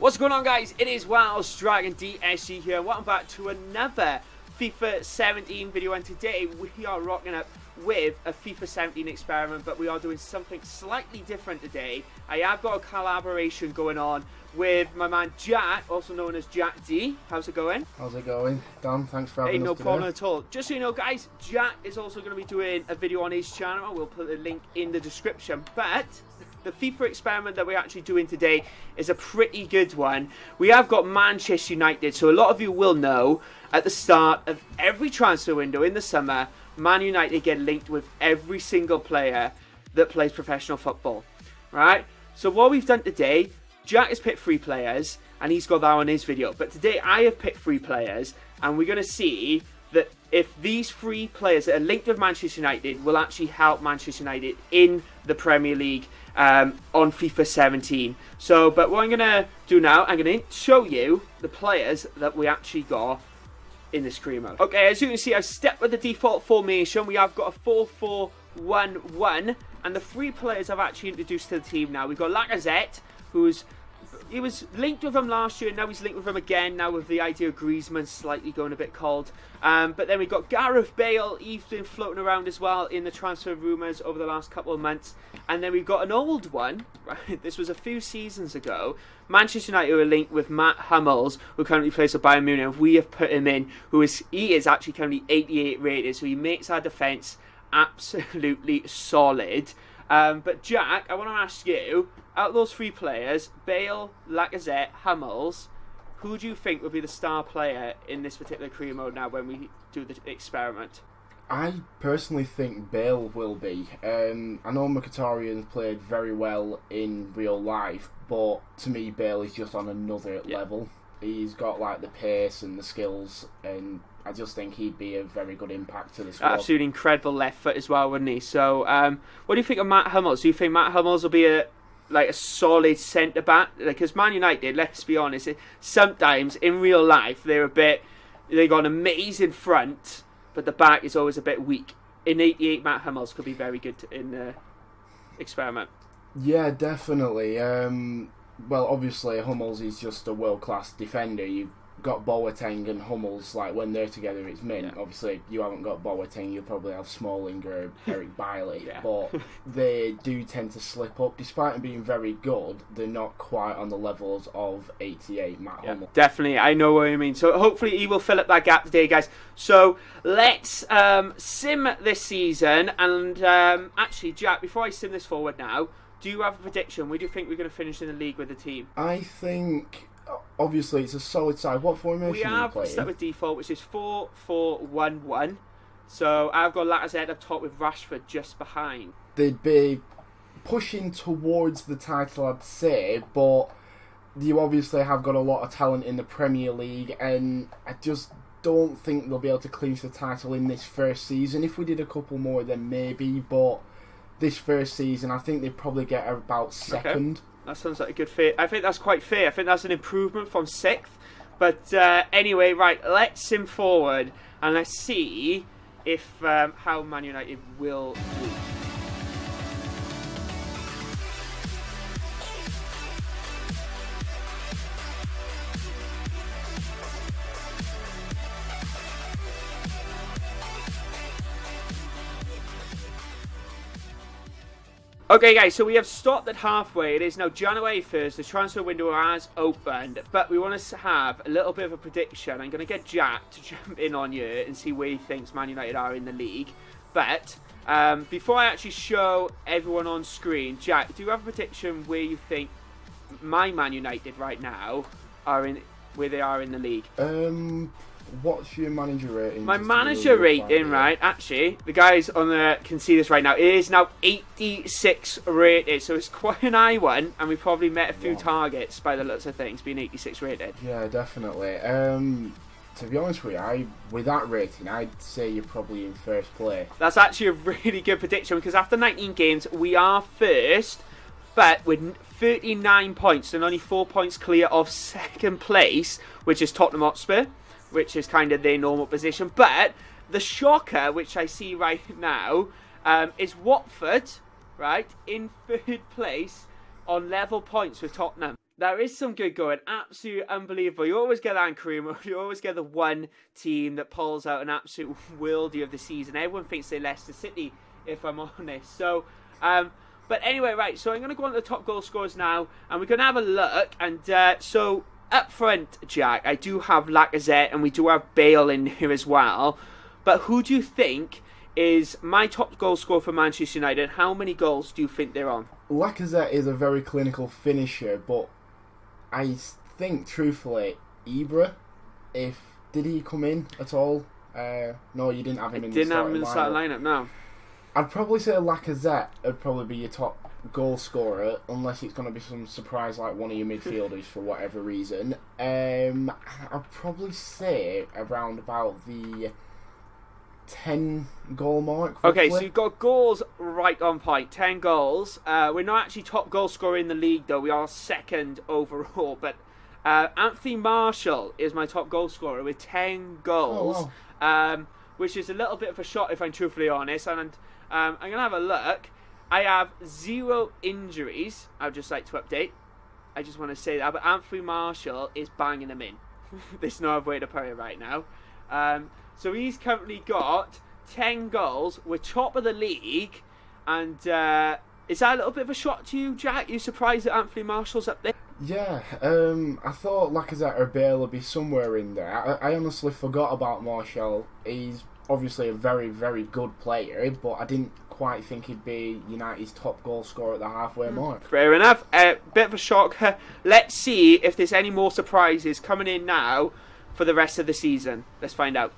What's going on, guys? It is WelshDragonDSG here. Welcome back to another FIFA 17 video, and today we are rocking up with a FIFA 17 experiment, but we are doing something slightly different today. I have got a collaboration going on with my man Jack, also known as JakkD. How's it going? How's it going, Dan? Thanks for having us no today. problem at all. Just so you know, guys, Jack is also going to be doing a video on his channel. We'll put the link in the description, but the FIFA experiment that we're actually doing today is a pretty good one. We have got Manchester United, so a lot of you will know at the start of every transfer window in the summer, Man United get linked with every single player that plays professional football, right? So what we've done today, Jack has picked 3 players, and he's got that on his video. But today I have picked 3 players, and we're going to see that if these 3 players that are linked with Manchester United will actually help Manchester United in the Premier League on FIFA 17. So, but what I'm going to do now, I'm going to show you the players that we actually got in the screen mode. Okay, as you can see, I've stepped with the default formation. We have got a 4-4-1-1, and the 3 players I've actually introduced to the team now. We've got Lacazette, he was linked with him last year, and now he's linked with him again, now with the idea of Griezmann slightly going a bit cold. But then we've got Gareth Bale, he's been floating around as well in the transfer rumours over the last couple of months. And then we've got an old one, right? This was a few seasons ago. Manchester United were linked with Matt Hummels, who currently plays for Bayern Munich, and we have put him in, he is actually currently 88 rated, so he makes our defence absolutely solid. But Jack, I want to ask you, out of those 3 players, Bale, Lacazette, Hummels, who do you think would be the star player in this particular career mode now when we do the experiment? I personally think Bale will be. I know Mkhitaryan played very well in real life, but to me Bale is just on another level. He's got like the pace and the skills, and I just think he'd be a very good impact to the squad. Absolutely incredible left foot as well, wouldn't he? So, what do you think of Matt Hummels? Do you think Matt Hummels will be a solid centre back? Because Man United, let's be honest, sometimes in real life they got an amazing front, but the back is always a bit weak. In 88, Matt Hummels could be very good in the experiment. Yeah, definitely. Well, obviously Hummels is just a world-class defender. You've got Boateng and Hummels, like when they're together it's mint. Yeah. Obviously you haven't got Boateng, you'll probably have Smalling or Eric Bailey, but they do tend to slip up. Despite them being very good, they're not quite on the levels of 88 Matt Hummels. Definitely, I know what you mean. So hopefully he will fill up that gap today, guys. So let's sim this season, and actually Jack, before I sim this forward now, do you have a prediction? Where do you think we're going to finish in the league with the team? I think, obviously, it's a solid side. What formation we have stuck with default, which is 4-4-1-1. So I've got Lacazette up top with Rashford just behind. They'd be pushing towards the title, I'd say, but you obviously have got a lot of talent in the Premier League, and I just don't think they'll be able to clinch the title in this first season. If we did a couple more, then maybe, but this first season, I think they'd probably get about second. Okay. That sounds like a good fit. I think that's quite fair. I think that's an improvement from 6th. But anyway, right, let's sim forward and let's see if how Man United will do. Okay, guys, so we have stopped at halfway. It is now January 1st. The transfer window has opened, but we want to have a little bit of a prediction. I'm going to get Jack to jump in on you and see where he thinks Man United are in the league. But before I actually show everyone on screen, Jack, do you have a prediction where you think my Man United right now are in, where they are in the league? What's your manager rating? My manager rating, right, actually, the guys on the can see this right now, it is now 86 rated, so it's quite an high one, and we probably met a few targets by the looks of things, being 86 rated. Yeah, definitely. To be honest with you, with that rating, I'd say you're probably in first place. That's actually a really good prediction, because after 19 games, we are first, but with 39 points, and only 4 points clear of second place, which is Tottenham Hotspur, which is kind of their normal position. But the shocker, which I see right now, is Watford, right, in 3rd place on level points with Tottenham. There is some good going. Absolutely unbelievable. You always get that in Korea. You always get the one team that pulls out an absolute worldie of the season. Everyone thinks they're Leicester City, if I'm honest. So, but anyway, right. So I'm going to go on to the top goal scorers now, and we're going to have a look. And so up front, Jack, I do have Lacazette, and we do have Bale in here as well. But who do you think is my top goal scorer for Manchester United? How many goals do you think they're on? Lacazette is a very clinical finisher, but I think, truthfully, Ibra, did he come in at all? No, you didn't have him in the starting lineup. Didn't have him in the starting lineup, no. I'd probably say Lacazette would probably be your top goal scorer, unless it's going to be some surprise like one of your midfielders for whatever reason. I'd probably say around about the 10 goal mark. Okay, so you've got goals right on point. 10 goals. We're not actually top goal scorer in the league, though. We are second overall. But Anthony Martial is my top goal scorer with 10 goals, which is a little bit of a shot, if I'm truthfully honest. And I'm going to have a look. I have 0 injuries. I'd just like to update. I just want to say that. But Anthony Martial is banging them in. There's no other way to put it right now. So he's currently got 10 goals. We're top of the league. And is that a little bit of a shock to you, Jack? You surprised that Anthony Martial's up there? Yeah, I thought Lacazette or Bale would be somewhere in there. I honestly forgot about Martial. He's obviously a very, very good player, but I didn't quite think he'd be United's top goal scorer at the halfway mark. Fair enough. Bit of a shock. Let's see if there's any more surprises coming in now for the rest of the season. Let's find out.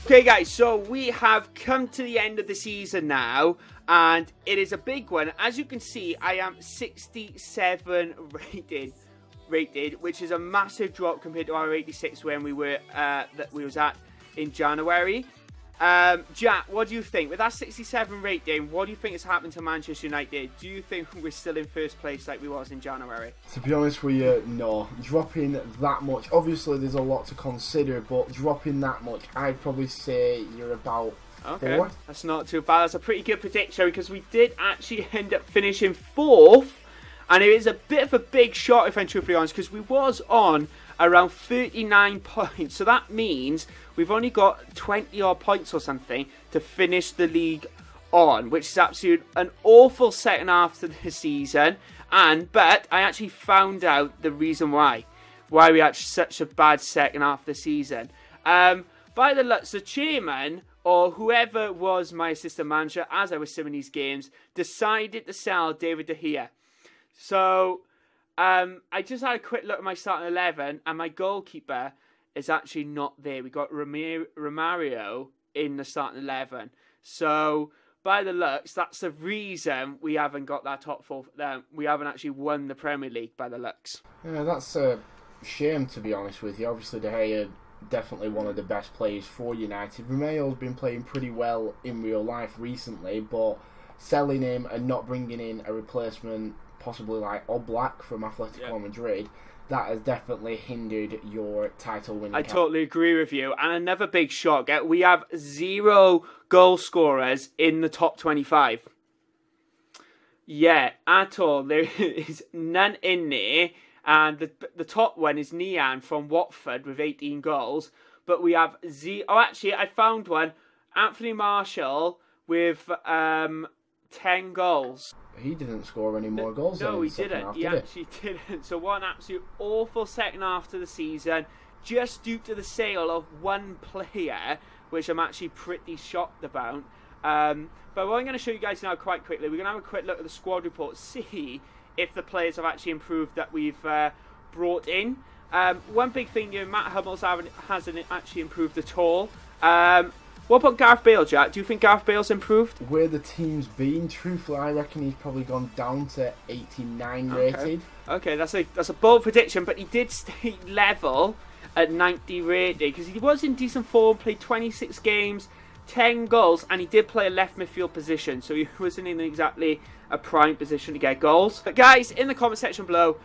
Okay guys, so we have come to the end of the season now, and it is a big one. As you can see, I am 67 rated, which is a massive drop compared to our 86 when we were was at in January. Jack, what do you think? With that 67 rating, what do you think has happened to Manchester United? Do you think we're still in first place like we was in January? To be honest with you, no. Dropping that much, obviously there's a lot to consider, but dropping that much, I'd probably say you're about fourth. That's not too bad. That's a pretty good prediction because we did actually end up finishing fourth, and it is a bit of a big shot if I'm truthfully honest, because we was on around 39 points, so that means we've only got 20 odd points or something to finish the league on, which is absolute an awful second half to the season. But I actually found out the reason why we had such a bad second half of the season. By the looks, the chairman or whoever was my assistant manager as I was simming these games decided to sell David De Gea. So I just had a quick look at my starting 11, and my goalkeeper is actually not there. We got Romario in the starting 11. So by the looks, that's the reason we haven't got that top four. We haven't actually won the Premier League by the looks. Yeah, that's a shame, to be honest with you. Obviously, De Gea, definitely one of the best players for United. Romario's been playing pretty well in real life recently, but selling him and not bringing in a replacement, possibly like Oblak from Atletico Madrid, that has definitely hindered your title winning. I totally agree with you. And another big shock, we have 0 goal scorers in the top 25. Yeah, at all. There is none in there. And the top one is Nian from Watford with 18 goals. But we have oh, actually, I found one. Anthony Martial with 10 goals. He didn't score any more goals. No, he didn't. He actually didn't. So what an absolute awful second half to the season, just due to the sale of one player, which I'm actually pretty shocked about. But what I'm going to show you guys now quite quickly, we're going to have a quick look at the squad report, see if the players have actually improved that we've brought in. One big thing, Matt Hummels hasn't actually improved at all. What about Gareth Bale, Jack? Do you think Gareth Bale's improved? Where the team's been, truthfully, I reckon he's probably gone down to 89 rated. Okay, that's a bold prediction, but he did stay level at 90 rated because he was in decent form, played 26 games, 10 goals, and he did play a left midfield position, so he wasn't in exactly a prime position to get goals. But guys, in the comment section below,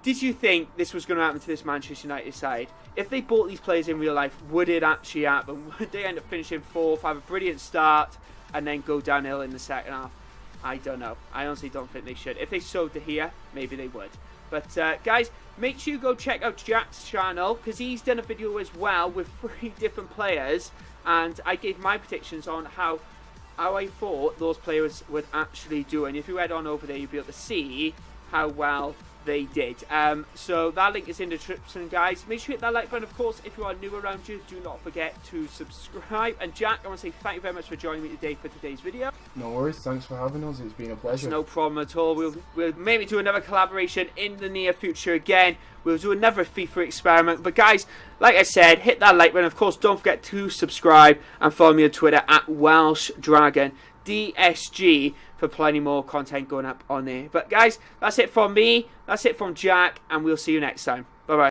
did you think this was going to happen to this Manchester United side? If they bought these players in real life, would it actually happen? Would they end up finishing 4th, have a brilliant start, and then go downhill in the second half? I don't know. I honestly don't think they should. If they sold De Gea, maybe they would. But guys, make sure you go check out Jack's channel, because he's done a video as well with 3 different players, and I gave my predictions on how I thought those players would actually do. And if you head on over there, you'll be able to see how well they did. So that link is in the description, guys. Make sure you hit that like button. Of course, if you are new around here, do not forget to subscribe. And Jack, I want to say thank you very much for joining me today for today's video. No worries, thanks for having us, it's been a pleasure. It's no problem at all. We'll maybe do another collaboration in the near future again. We'll do another FIFA experiment. But guys, like I said, hit that like button. Of course, don't forget to subscribe and follow me on Twitter at WelshDragonDSG for plenty more content going up on there. But guys, that's it from me. That's it from Jack, and we'll see you next time. Bye-bye.